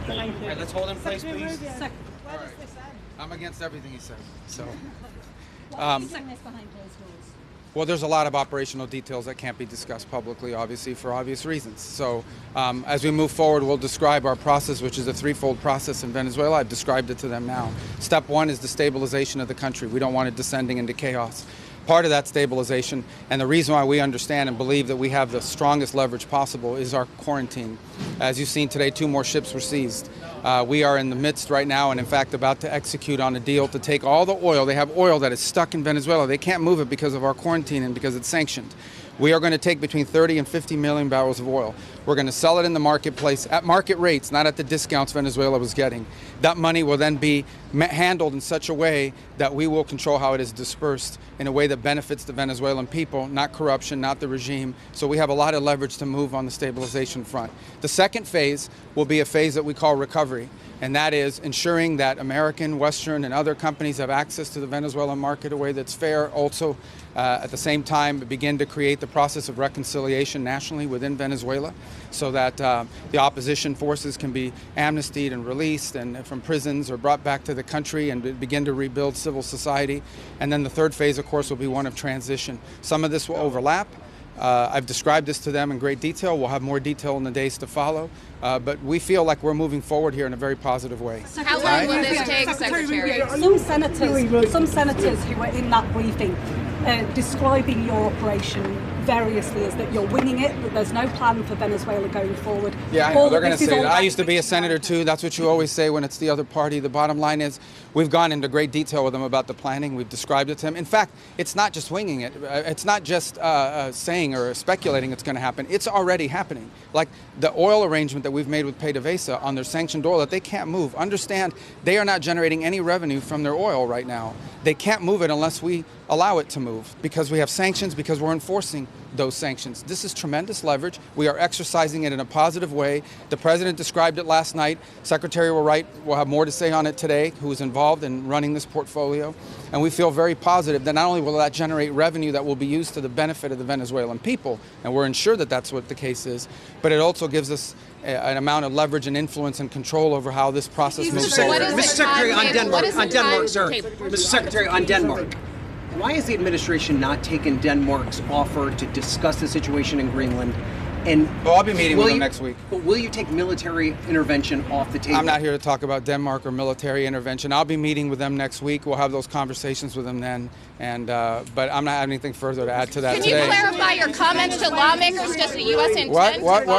Thank you. All right, let's hold in place, Secretary please. Rubio, All where right. does this end? I'm against everything he said. So, Why are you doing this behind closed doors? well, there's a lot of operational details that can't be discussed publicly, obviously, for obvious reasons. So, as we move forward, we'll describe our process, which is a threefold process in Venezuela. I've described it to them now. Step one is the stabilization of the country. We don't want it descending into chaos. Part of that stabilization, and the reason why we understand and believe that we have the strongest leverage possible, is our quarantine. As you've seen today, 2 more ships were seized. We are in the midst right now and in fact about to execute on a deal to take all the oil. They have oil that is stuck in Venezuela. They can't move it because of our quarantine and because it's sanctioned. We are going to take between 30 and 50 million barrels of oil. We're going to sell it in the marketplace at market rates, not at the discounts Venezuela was getting. That money will then be handled in such a way that we will control how it is dispersed in a way that benefits the Venezuelan people, not corruption, not the regime. So we have a lot of leverage to move on the stabilization front. The second phase will be a phase that we call recovery, and that is ensuring that American, Western, and other companies have access to the Venezuelan market in a way that's fair. Also, at the same time, begin to create the process of reconciliation nationally within Venezuela so that the opposition forces can be amnestied and released and from prisons or brought back to the country and begin to rebuild civil society. And then the third phase, of course, will be one of transition. Some of this will overlap. I've described this to them in great detail. We'll have more detail in the days to follow. But we feel like we're moving forward here in a very positive way. How long will this take, Secretary? Some senators who were in that briefing describing your operation variously as that you're winging it, that there's no plan for Venezuela going forward. Yeah, I know. They're going to say that. I used to be a senator too. That's what you always say when it's the other party. The bottom line is we've gone into great detail with them about the planning. We've described it to them. In fact, it's not just winging it. It's not just saying or speculating it's going to happen. It's already happening. Like the oil arrangement that we've made with PDVSA on their sanctioned oil that they can't move. Understand, they are not generating any revenue from their oil right now. They can't move it unless we allow it to move because we have sanctions, because we're enforcing those sanctions. This is tremendous leverage. We are exercising it in a positive way. The president described it last night. Secretary will have more to say on it today, who is involved in running this portfolio. And we feel very positive that not only will that generate revenue that will be used to the benefit of the Venezuelan people, and we're ensured that that's what the case is, but it also gives us an amount of leverage and influence and control over how this process moves forward. Mr. Secretary, on Denmark, sir. Mr. Secretary, on Denmark. Why has the administration not taken Denmark's offer to discuss the situation in Greenland? And well, I'll be meeting with them next week. But will you take military intervention off the table? I'm not here to talk about Denmark or military intervention. I'll be meeting with them next week. We'll have those conversations with them then. And but I'm not having anything further to add to that today. Can you clarify your comments to lawmakers? Does the U.S. intend to